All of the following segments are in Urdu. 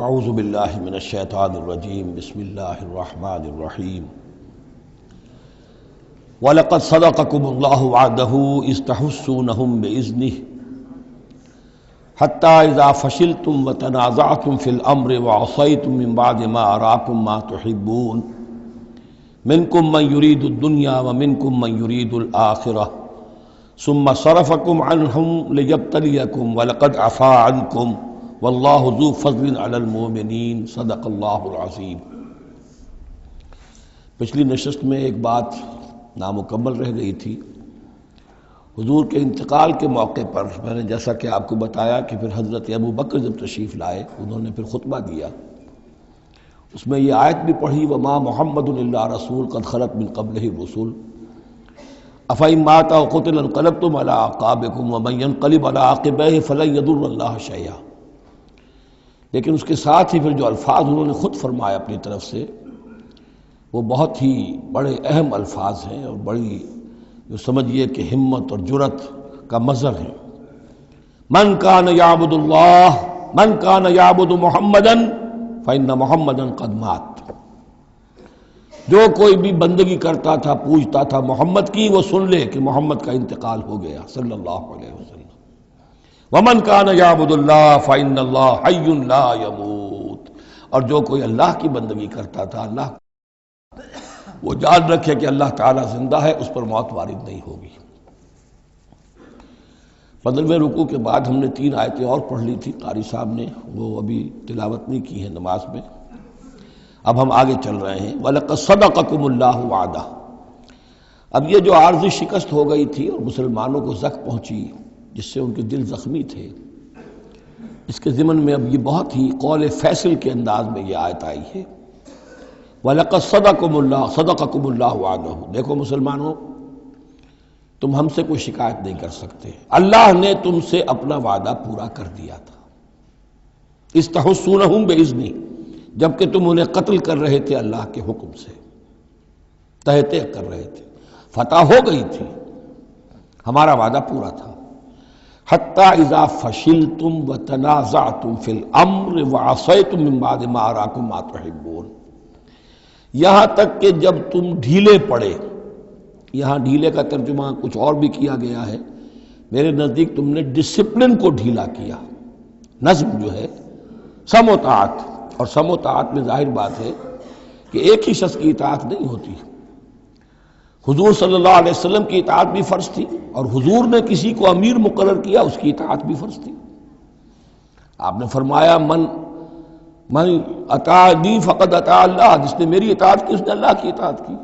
اعوذ باللہ من الشیطان الرجیم بسم اللہ الرحمن الرحیم وَلَقَدْ صَدَقَكُمُ اللَّهُ وَعْدَهُ إِذْ تَحُسُّونَهُم بِإِذْنِهِ حَتَّى إِذَا فَشِلْتُمْ وَتَنَازَعْتُمْ فِي الْأَمْرِ وَعَصَيْتُمْ مِنْ بَعْدِ مَا أَرَاكُمْ مَا تُحِبُّونَ مِنْكُمْ مَنْ يُرِيدُ الدُّنْيَا وَمِنْكُمْ مَنْ يُرِيدُ الْآخِرَةَ ثُمَّ صَرَفَكُمْ عَنْهُمْ لِيَبْتَلِيَكُمْ وَلَقَدْ عَفَا عَنْكُمْ وَاللَّهُ ذُو فَضْلٍ عَلَى الْمُؤْمِنِينَ صدق اللہ العظیم۔ پچھلی نشست میں ایک بات نامکمل رہ گئی تھی۔ حضور کے انتقال کے موقع پر میں نے جیسا کہ آپ کو بتایا کہ پھر حضرت ابو بکر جب تشریف لائے انہوں نے پھر خطبہ دیا، اس میں یہ آیت بھی پڑھی وَمَا مُحَمَّدٌ إِلَّا رَسُولٌ قَدْ خَلَتْ مِن قَبْلِهِ الرُّسُلُ أَفَإِن مَّاتَ أَوْ قُتِلَ انقلبتم عَلَىٰ أَعْقَابِكُمْ وَمَن يَنقلب عَلَىٰ عَقِبَيْهِ فَلَن يَضُرَّ اللَّهَ شَيْئًا۔ لیکن اس کے ساتھ ہی پھر جو الفاظ انہوں نے خود فرمایا اپنی طرف سے وہ بہت ہی بڑے اہم الفاظ ہیں اور بڑی جو سمجھیے کہ ہمت اور جرأت کا مظہر ہے۔ من کان یعبد اللہ من کان یعبد محمدا فإن محمدا قد مات۔ جو کوئی بھی بندگی کرتا تھا پوجتا تھا محمد کی، وہ سن لے کہ محمد کا انتقال ہو گیا صلی اللہ علیہ وسلم۔ ومن کان یعبد اللہ فإن اللہ حی لا یموت، اور جو کوئی اللہ کی بندگی کرتا تھا اللہ وہ جان رکھے کہ اللہ تعالیٰ زندہ ہے، اس پر موت وارد نہیں ہوگی۔ 15ویں رکوع کے بعد ہم نے 3 آیتیں اور پڑھ لی تھی، قاری صاحب نے وہ ابھی تلاوت نہیں کی ہے نماز میں۔ اب ہم آگے چل رہے ہیں وَلَقَدْ صَدَقَكُمُ اللَّهُ وَعْدَهُ۔ اب یہ جو عارضی شکست ہو گئی تھی اور مسلمانوں کو زخم پہنچی جس سے ان کے دل زخمی تھے، اس کے ضمن میں اب یہ بہت ہی قول فیصل کے انداز میں یہ آیت آئی ہے وَلَقَدْ صَدَقَكُمُ اللَّهُ وَعْدَهُ۔ دیکھو مسلمانوں، تم ہم سے کوئی شکایت نہیں کر سکتے، اللہ نے تم سے اپنا وعدہ پورا کر دیا تھا۔ اِذْ تَحُسُّونَهُم بِإِذْنِهِ، جبکہ تم انہیں قتل کر رہے تھے اللہ کے حکم سے، تہتے کر رہے تھے، فتح ہو گئی تھی، ہمارا وعدہ پورا تھا۔ حَتَّى إِذَا فَشِلْتُمْ وَتَنَازَعْتُمْ فِي الْأَمْرِ وَعَصَيْتُمْ مِن بَعْدِ مَا أَرَاكُمْ مَا تُحِبُّونَ، یہاں تک کہ جب تم ڈھیلے پڑے، یہاں ڈھیلے کا ترجمہ کچھ اور بھی کیا گیا ہے، میرے نزدیک تم نے ڈسپلن کو ڈھیلا کیا۔ نظم جو ہے سم و طاعت، اور سم و طاعت میں ظاہر بات ہے کہ ایک ہی شخص کی اطاعت نہیں ہوتی۔ حضور صلی اللہ علیہ وسلم کی اطاعت بھی فرض تھی، اور حضور نے کسی کو امیر مقرر کیا اس کی اطاعت بھی فرض تھی۔ آپ نے فرمایا من اطاعنی فقد اطاع اللہ، جس نے میری اطاعت کی اس نے اللہ کی اطاعت کی۔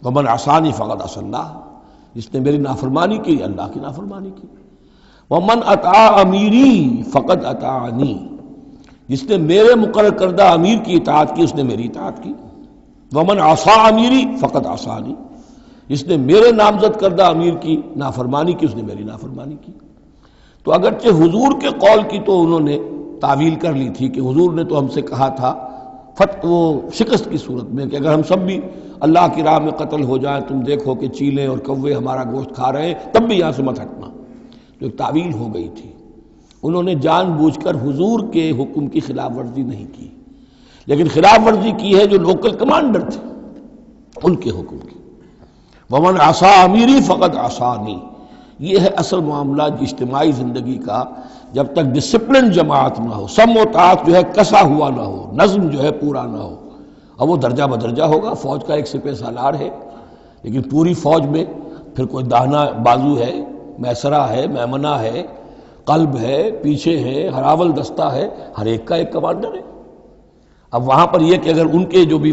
ومن عصانی فقد عصى اللہ، جس نے میری نافرمانی کی اللہ کی نافرمانی کی۔ ومن اطاع امیری فقد اطاعنی، جس نے میرے مقرر کردہ امیر کی اطاعت کی اس نے میری اطاعت کی۔ ومن عصى امیری فقد عصانی، جس نے میرے نامزد کردہ امیر کی نافرمانی کی اس نے میری نافرمانی کی۔ تو اگرچہ حضور کے قول کی تو انہوں نے تعویل کر لی تھی کہ حضور نے تو ہم سے کہا تھا وہ شکست کی صورت میں کہ اگر ہم سب بھی اللہ کی راہ میں قتل ہو جائیں، تم دیکھو کہ چیلے اور کوے ہمارا گوشت کھا رہے ہیں، تب بھی یہاں سے مت ہٹنا، جو ایک تعویل ہو گئی تھی۔ انہوں نے جان بوجھ کر حضور کے حکم کی خلاف ورزی نہیں کی، لیکن خلاف ورزی کی ہے جو لوکل کمانڈر تھے ان کے حکم کی۔ ومن عصى امیری فقد عصانی، یہ ہے اصل معاملہ اجتماعی زندگی کا۔ جب تک ڈسپلن جماعت نہ ہو، سم و طاعت جو ہے کسا ہوا نہ ہو، نظم جو ہے پورا نہ ہو، اور وہ درجہ بدرجہ ہوگا۔ فوج کا ایک سپہ سالار ہے، لیکن پوری فوج میں پھر کوئی داہنا بازو ہے، میسرہ ہے، میمنہ ہے، قلب ہے، پیچھے ہے، ہراول دستہ ہے، ہر ایک کا ایک کمانڈر ہے۔ اب وہاں پر یہ کہ اگر ان کے جو بھی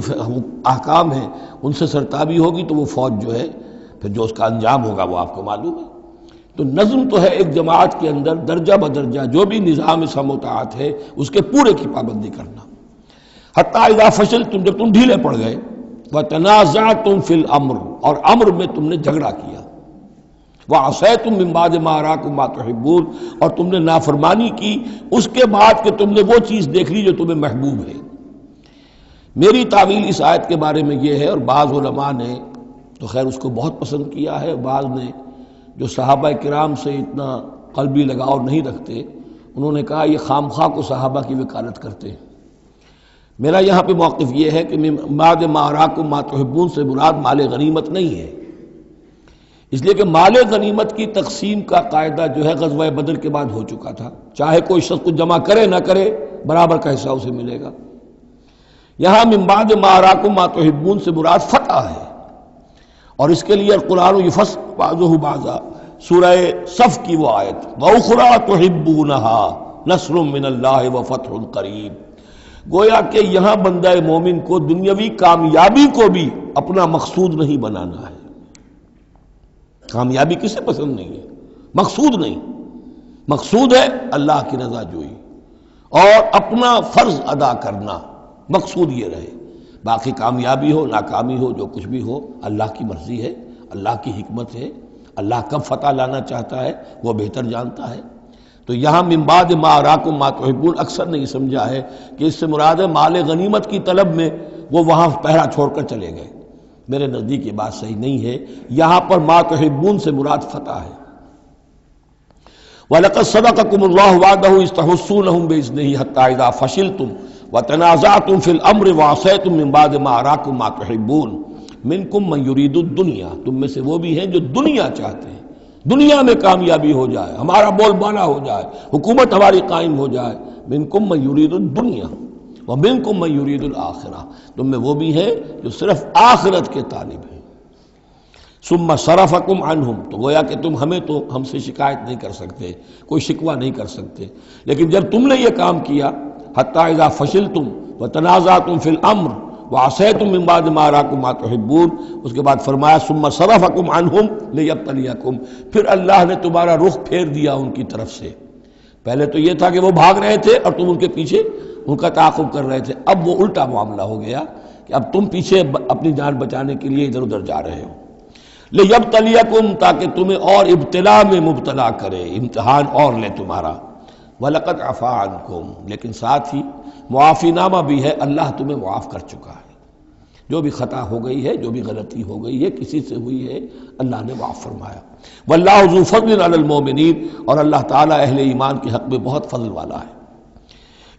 احکام ہیں ان سے سرتابی ہوگی تو وہ فوج جو ہے پھر جو اس کا انجام ہوگا وہ آپ کو معلوم ہے۔ تو نظم تو ہے ایک جماعت کے اندر درجہ بدرجہ جو بھی نظام سم و طاعت ہے اس کے پورے کی پابندی کرنا۔ حتیٰ اذا فشلتم، جب تم ڈھیلے پڑ گئے، وتنازعتم فی الامر، اور امر میں تم نے جھگڑا کیا، وعصیتم من بعد ما اراکم ما تحبون، اور تم نے نافرمانی کی اس کے بعد کہ تم نے وہ چیز دیکھ لی جو تمہیں محبوب ہے۔ میری تعویل اس آیت کے بارے میں یہ ہے، اور بعض علماء نے تو خیر اس کو بہت پسند کیا ہے، بعض نے جو صحابہ کرام سے اتنا قلبی لگاؤ نہیں رکھتے انہوں نے کہا یہ خام خواہ کو صحابہ کی وکالت کرتے ہیں۔ میرا یہاں پہ موقف یہ ہے کہ بعد ما اراکم ما تحبون سے مراد مال غنیمت نہیں ہے، اس لیے کہ مال غنیمت کی تقسیم کا قاعدہ جو ہے غزوہ بدر کے بعد ہو چکا تھا، چاہے کوئی شخص کو جمع کرے نہ کرے برابر کا حصہ اسے ملے گا۔ یہاں من بعد ما اراکم ما تحبون سے مراد فتح ہے، اور اس کے لیے القرآن یفصل بعضہ بعضا، سورہ صف کی وہ آیت وَأُخْرَىٰ تُحِبُّونَهَا نَصْرٌ مِّنَ اللَّهِ وَفَتْحٌ قَرِیب، گویا کہ یہاں بندہ مومن کو دنیاوی کامیابی کو بھی اپنا مقصود نہیں بنانا ہے۔ کامیابی کسے پسند نہیں ہے؟ مقصود نہیں، مقصود ہے اللہ کی رضا جوئی اور اپنا فرض ادا کرنا، مقصود یہ رہے، باقی کامیابی ہو ناکامی ہو جو کچھ بھی ہو اللہ کی مرضی ہے، اللہ کی حکمت ہے، اللہ کب فتح لانا چاہتا ہے وہ بہتر جانتا ہے۔ تو یہاں من بعد ما اراکم ما تحبون اکثر نہیں سمجھا ہے کہ اس سے مراد ہے مال غنیمت کی طلب میں وہ وہاں پہرا چھوڑ کر چلے گئے، میرے نزدیک یہ بات صحیح نہیں ہے۔ یہاں پر ما تحبون سے مراد فتح ہے۔ وَلَقَدْ صَدَقَكُمُ اللَّهُ وَعْدَهُ إِذْ تَحُسُّونَهُم بِإِذْنِهِ حَتَّىٰ إِذَا فَشِلْتُمْ وَتَنَازَعْتُمْ فِي الْأَمْرِ وَعَصَيْتُم مِّن بَعْدِ مَا أَرَاكُم مَّا تُحِبُّونَ مِنكُم مَّن يُرِيدُ الدُّنْيَا، تم میں سے وہ بھی ہیں جو دنیا چاہتے ہیں، دنیا میں کامیابی ہو جائے، ہمارا بول بالا ہو جائے، حکومت ہماری قائم ہو جائے۔ منکم من یرید الدنیا ومنکم من یرید الآخرہ، تم میں وہ بھی ہیں جو صرف آخرت کے طالب ہیں۔ ثم صرفکم عنہم، تو گویا کہ تم ہمیں تو ہم سے شکایت نہیں کر سکتے، کوئی شکوہ نہیں کر سکتے، لیکن جب تم نے یہ کام کیا حتی اذا فشلتم وتنازعتم فی الامر وعصیتم من بعد ما اراکم ما تحبون، اس کے بعد فرمایا ثم صرفکم عنہم لیبتلیکم، پھر اللہ نے تمہارا رخ پھیر دیا ان کی طرف سے۔ پہلے تو یہ تھا کہ وہ بھاگ رہے تھے اور تم ان کے پیچھے ان کا تعاقب کر رہے تھے، اب وہ الٹا معاملہ ہو گیا کہ اب تم پیچھے اپنی جان بچانے کے لیے ادھر ادھر جا رہے ہو۔ لیبتلیکم، تاکہ تمہیں اور ابتلا میں مبتلا کرے، امتحان اور لے تمہارا۔ وَلَقَدْ عَفَا عَنْكُمْ، لیکن ساتھ ہی معافی نامہ بھی ہے، اللہ تمہیں معاف کر چکا ہے، جو بھی خطا ہو گئی ہے، جو بھی غلطی ہو گئی ہے، کسی سے ہوئی ہے، اللہ نے معاف فرمایا۔ وَاللَّهُ ذُو فَضْلٍ عَلَى الْمُؤْمِنِينَ، اور اللہ تعالیٰ اہل ایمان کے حق میں بہت فضل والا ہے۔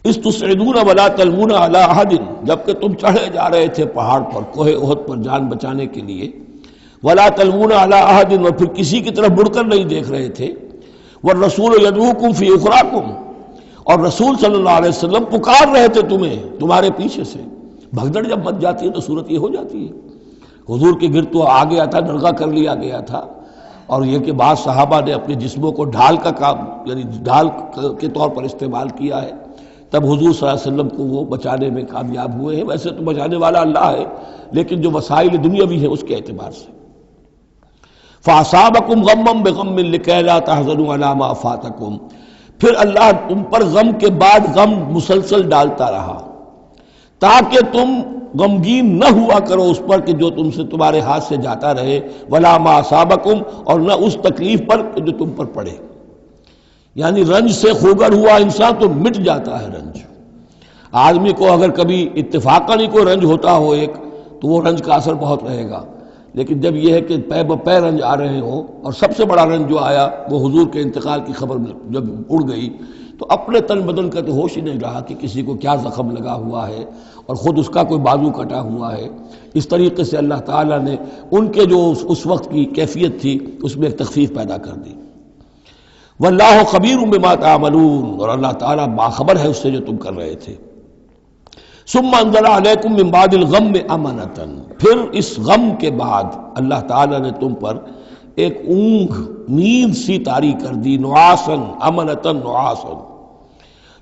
اِذْ تُصْعِدُونَ وَلَا تَلْوُونَ عَلَىٰ أَحَدٍ، جبکہ تم چڑھے جا رہے تھے پہاڑ پر، کوہ احد پر جان بچانے کے لیے، وَلَا تَلْوُونَ عَلَىٰ أَحَدٍ، اور پھر کسی کی طرف مڑ کر نہیں دیکھ رہے تھے، وَالرَّسُولُ يَدْعُوكُمْ فِي أُخْرَاكُمْ، اور رسول صلی اللہ علیہ وسلم پکار رہے تھے تمہیں تمہارے پیچھے سے۔ بھگدڑ جب مچ جاتی ہے تو صورت یہ ہو جاتی ہے۔ حضور کے گرد تو آ گیا تھا، نرغہ کر لیا گیا تھا، اور یہ کہ بعض صحابہ نے اپنے جسموں کو ڈھال کا کام، یعنی ڈھال کے طور پر استعمال کیا ہے، تب حضور صلی اللہ علیہ وسلم کو وہ بچانے میں کامیاب ہوئے ہیں۔ ویسے تو بچانے والا اللہ ہے، لیکن جو وسائل دنیاوی ہیں اس کے اعتبار سے۔ فَأَصَابَكُمْ غَمًّا بِغَمٍّ لِكَيْ لَا تَحْزَنُوا عَلَىٰ مَا فَاتَكُمْ، پھر اللہ تم پر غم کے بعد غم مسلسل ڈالتا رہا، تاکہ تم غمگین نہ ہوا کرو اس پر کہ جو تم سے تمہارے ہاتھ سے جاتا رہے، وَلَا مَا أَصَابَكُمْ، اور نہ اس تکلیف پر کہ جو تم پر پڑے۔ یعنی رنج سے خوگر ہوا انسان تو مٹ جاتا ہے رنج۔ آدمی کو اگر کبھی اتفاقاً ہی کوئی رنج ہوتا ہو ایک، تو وہ رنج کا اثر بہت رہے گا، لیکن جب یہ ہے کہ پے بپے رنج آ رہے ہوں، اور سب سے بڑا رنج جو آیا وہ حضور کے انتقال کی خبر جب اڑ گئی، تو اپنے تن بدن کا تو ہوش ہی نہیں رہا کہ کسی کو کیا زخم لگا ہوا ہے، اور خود اس کا کوئی بازو کٹا ہوا ہے۔ اس طریقے سے اللہ تعالیٰ نے ان کے جو اس وقت کی کیفیت تھی اس میں ایک تخفیف پیدا کر دی۔ واللہ خبیر بما تعملون، اور اللہ تعالیٰ باخبر ہے اس سے جو تم کر رہے تھے۔ ثم انزل علیکم من بعد الغم امنۃ، پھر اس غم کے بعد اللہ تعالیٰ نے تم پر ایک اونگ، نیند سی طاری کر دی، نعاسا امنۃ نعاسا،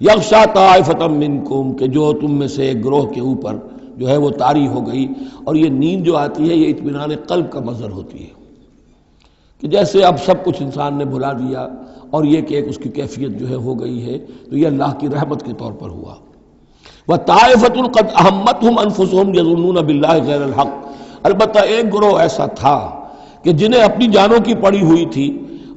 یغشا طائفۃ منکم، کہ جو تم میں سے ایک گروہ کے اوپر جو ہے وہ طاری ہو گئی۔ اور یہ نیند جو آتی ہے یہ اطمینان قلب کا مظہر ہوتی ہے، کہ جیسے اب سب کچھ انسان نے بھلا دیا اور یہ کہ ایک اس کی کیفیت جو ہے ہو گئی ہے، تو یہ اللہ کی رحمت کے طور پر ہوا۔ وَطَائِفَةٌ قَدْ أَهَمَّتْهُمْ أَنفُسُهُمْ يَظُنُّونَ بِاللَّهِ غَيْرَ الْحَقِّ، البتہ ایک گروہ ایسا تھا کہ جنہیں اپنی جانوں کی پڑی ہوئی تھی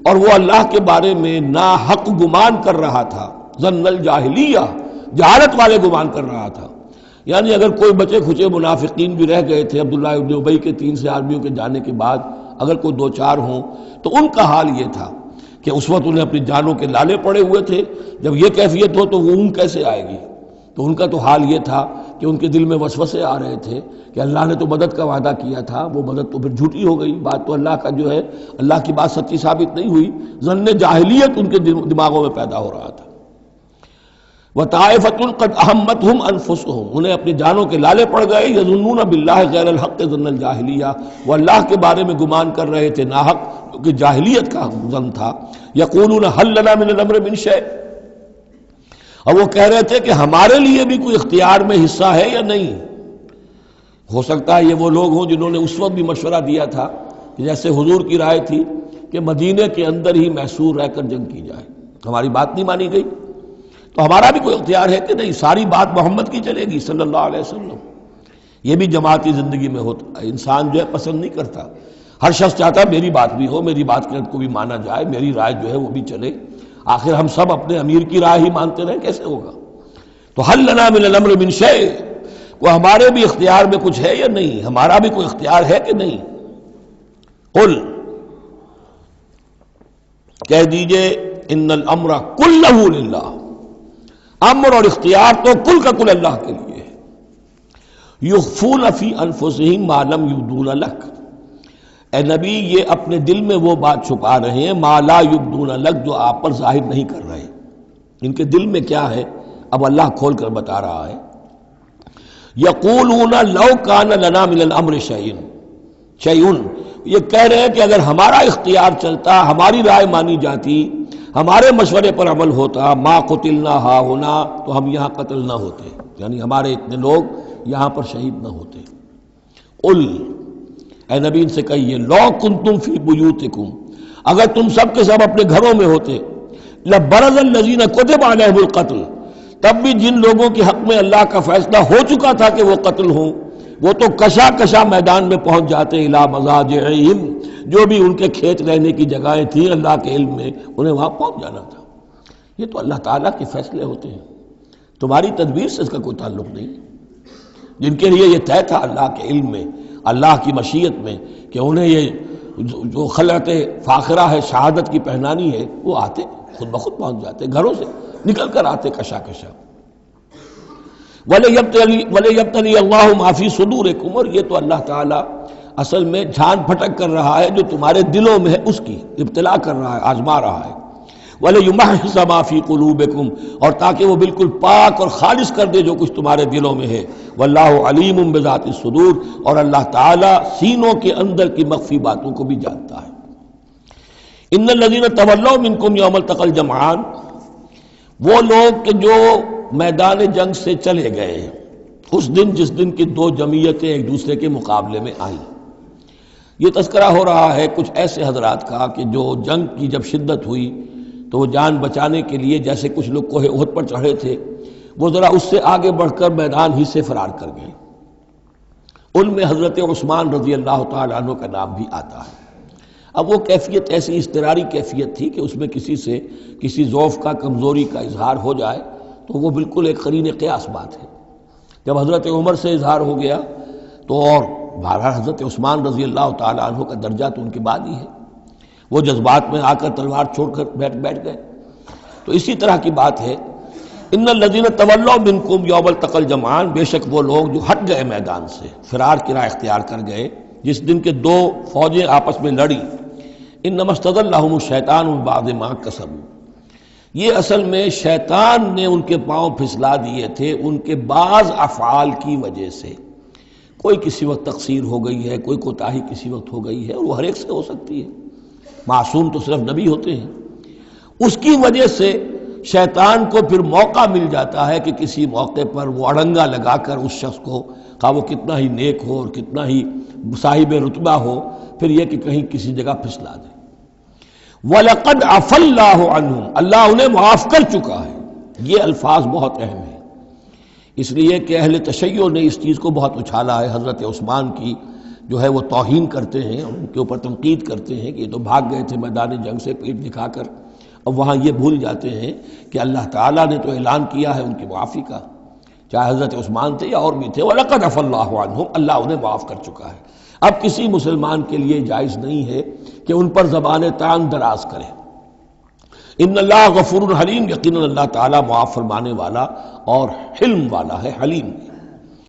اور وہ اللہ کے بارے میں ناحق گمان کر رہا تھا، ظن الجاہلیہ، جہالت والے گمان کر رہا تھا۔ یعنی اگر کوئی بچے کھچے منافقین بھی رہ گئے تھے عبداللہ ابن ابی کے 3 سے آدمیوں کے جانے کے بعد، اگر کوئی 2-4 ہوں تو ان کا حال یہ تھا کہ اس وقت انہیں اپنی جانوں کے لالے پڑے ہوئے تھے، جب یہ کیفیت ہو تو وہ اونگ کیسے آئے گی؟ تو ان کا تو حال یہ تھا کہ ان کے دل میں وسوسے آ رہے تھے کہ اللہ نے تو مدد کا وعدہ کیا تھا، وہ مدد تو پھر جھوٹی ہو گئی، بات تو اللہ کا جو ہے اللہ کی بات سچی ثابت نہیں ہوئی، ظن جاہلیت ان کے دماغوں میں پیدا ہو رہا تھا۔ وَطَائِفَةٌ قَدْ أَهَمَّتْهُمْ أَنفُسُهُمْ، انہیں اپنی جانوں کے لالے پڑ گئے، يَظُنُّونَ بِاللَّهِ غَيْرَ الْحَقِّ ظَنَّ الْجَاهِلِيَّةِ، وہ اللہ کے بارے میں گمان کر رہے تھے ناحق، کیونکہ جاہلیت کا ظن تھا۔ يَقُولُونَ هَلْ لَنَا مِنَ الْأَمْرِ مِنْ شَيْءٍ، اور وہ کہہ رہے تھے کہ ہمارے لیے بھی کوئی اختیار میں حصہ ہے یا نہیں۔ ہو سکتا ہے یہ وہ لوگ ہوں جنہوں نے اس وقت بھی مشورہ دیا تھا کہ جیسے حضور کی رائے تھی کہ مدینے کے اندر ہی محصور رہ کر جنگ کی جائے، ہماری بات نہیں مانی گئی تو ہمارا بھی کوئی اختیار ہے کہ نہیں، ساری بات محمد کی چلے گی صلی اللہ علیہ وسلم۔ یہ بھی جماعتی زندگی میں ہوتا ہے، انسان جو ہے پسند نہیں کرتا، ہر شخص چاہتا ہے میری بات بھی ہو، میری بات کو بھی مانا جائے، میری رائے جو ہے وہ بھی چلے، آخر ہم سب اپنے امیر کی رائے ہی مانتے رہیں، کیسے ہوگا؟ تو حل لنا من الامر من شیء، وہ ہمارے بھی اختیار میں کچھ ہے یا نہیں، ہمارا بھی کوئی اختیار ہے کہ نہیں؟ قل، کہہ دیجئے ان الامر کلہ للہ، امر اور اختیار تو کل کا کل اللہ کے لیے ہے۔ یخفون فی انفسہم ما لم یبدون لک، اے نبی یہ اپنے دل میں وہ بات چھپا رہے ہیں ما لا یبدون لک، جو آپ پر ظاہر نہیں کر رہے، ان کے دل میں کیا ہے اب اللہ کھول کر بتا رہا ہے۔ یقولون لو کان لنا من الامر شیء، یہ کہہ رہے ہیں کہ اگر ہمارا اختیار چلتا، ہماری رائے مانی جاتی، ہمارے مشورے پر عمل ہوتا، ما قتلنا ہاہنا، تو ہم یہاں قتل نہ ہوتے، یعنی ہمارے اتنے لوگ یہاں پر شہید نہ ہوتے۔ قل، اے نبی ان سے کہیے لو کنتم فی بیوتکم، اگر تم سب کے سب اپنے گھروں میں ہوتے، لبرز الذین کتب علیہم القتل، تب بھی جن لوگوں کے حق میں اللہ کا فیصلہ ہو چکا تھا کہ وہ قتل ہوں، وہ تو کشا کشا میدان میں پہنچ جاتے، الی مضاجعہم، جو بھی ان کے کھیت رہنے کی جگہیں تھیں اللہ کے علم میں، انہیں وہاں پہنچ جانا تھا۔ یہ تو اللہ تعالیٰ کے فیصلے ہوتے ہیں، تمہاری تدبیر سے اس کا کوئی تعلق نہیں۔ جن کے لیے یہ طے تھا اللہ کے علم میں، اللہ کی مشیت میں کہ انہیں یہ جو خلعت فاخرہ ہے، شہادت کی پہنانی ہے، وہ آتے خود بخود پہنچ جاتے، گھروں سے نکل کر آتے کشا کشا۔ وَلَيَبْتَلِيَ اللَّهُ مَا فِي صُدُورِكُمْ، اور یہ تو اللہ تعالیٰ اصل میں جھان پھٹک کر رہا ہے جو تمہارے دلوں میں ہے، اس کی ابتلا کر رہا ہے، آزما رہا ہے۔ وَلَيُمَحِّصَ مَا فِي قُلُوبِكُمْ، اور تاکہ وہ بالکل پاک اور خالص کر دے جو کچھ تمہارے دلوں میں ہے۔ وَاللَّهُ عَلِيمٌ بِذَاتِ الصُّدُورِ، اور اللہ تعالیٰ سینوں کے اندر کی مخفی باتوں کو بھی جانتا ہے۔ ان الذین تولوا منکم یوم التقى الجمعان، وہ لوگ کہ جو میدان جنگ سے چلے گئے اس دن جس دن کی دو جمعیتیں ایک دوسرے کے مقابلے میں آئیں۔ یہ تذکرہ ہو رہا ہے کچھ ایسے حضرات کا کہ جو جنگ کی جب شدت ہوئی تو وہ جان بچانے کے لیے جیسے کچھ لوگ کوہ احد پر چڑھے تھے، وہ ذرا اس سے آگے بڑھ کر میدان ہی سے فرار کر گئے۔ ان میں حضرت عثمان رضی اللہ تعالیٰ عنہ کا نام بھی آتا ہے۔ اب وہ کیفیت ایسی اضطراری کیفیت تھی کہ اس میں کسی سے کسی ضعف کا، کمزوری کا اظہار ہو جائے تو وہ بالکل ایک قرین قیاس بات ہے۔ جب حضرت عمر سے اظہار ہو گیا تو اور بہرحال حضرت عثمان رضی اللہ تعالیٰ عنہ کا درجہ تو ان کے بعد ہی ہے، وہ جذبات میں آ کر تلوار چھوڑ کر بیٹھ گئے۔ تو اسی طرح کی بات ہے، ان الذین تولوا منکم یوم التقى الجمعان، بے شک وہ لوگ جو ہٹ گئے میدان سے، فرار کی راہ اختیار کر گئے جس دن کے دو فوجیں آپس میں لڑی۔ انما استزلهم الشیطان بعض ما کسبوا، یہ اصل میں شیطان نے ان کے پاؤں پھسلا دیے تھے ان کے بعض افعال کی وجہ سے۔ کوئی کسی وقت تقصیر ہو گئی ہے، کوئی کوتاہی کسی وقت ہو گئی ہے، اور وہ ہر ایک سے ہو سکتی ہے، معصوم تو صرف نبی ہوتے ہیں۔ اس کی وجہ سے شیطان کو پھر موقع مل جاتا ہے کہ کسی موقع پر وہ اڑنگا لگا کر اس شخص کو، خواہ وہ کتنا ہی نیک ہو اور کتنا ہی صاحب رتبہ ہو، پھر یہ کہ کہیں کسی جگہ پھسلا دے۔ وَلَقَدْ عَفَا اللَّهُ عَنْهُمْ، اللہ انہیں معاف کر چکا ہے۔ یہ الفاظ بہت اہم ہیں، اس لیے کہ اہل تشیع نے اس چیز کو بہت اچھالا ہے۔ حضرت عثمان کی جو ہے وہ توہین کرتے ہیں، ان کے اوپر تنقید کرتے ہیں کہ یہ تو بھاگ گئے تھے میدان جنگ سے پیٹ دکھا کر، اب وہاں یہ بھول جاتے ہیں کہ اللہ تعالیٰ نے تو اعلان کیا ہے ان کی معافی کا، چاہے حضرت عثمان تھے یا اور بھی تھے۔ وَلَقَدْ عَفَا اللَّهُ عَنْهُمْ، اللہ انہیں معاف کر چکا ہے۔ اب کسی مسلمان کے لیے جائز نہیں ہے کہ ان پر زبان طعن دراز کرے۔ ان اللہ غفور حلیم، یقیناً اللہ تعالیٰ معاف فرمانے والا اور حلم والا ہے، حلیم ہے۔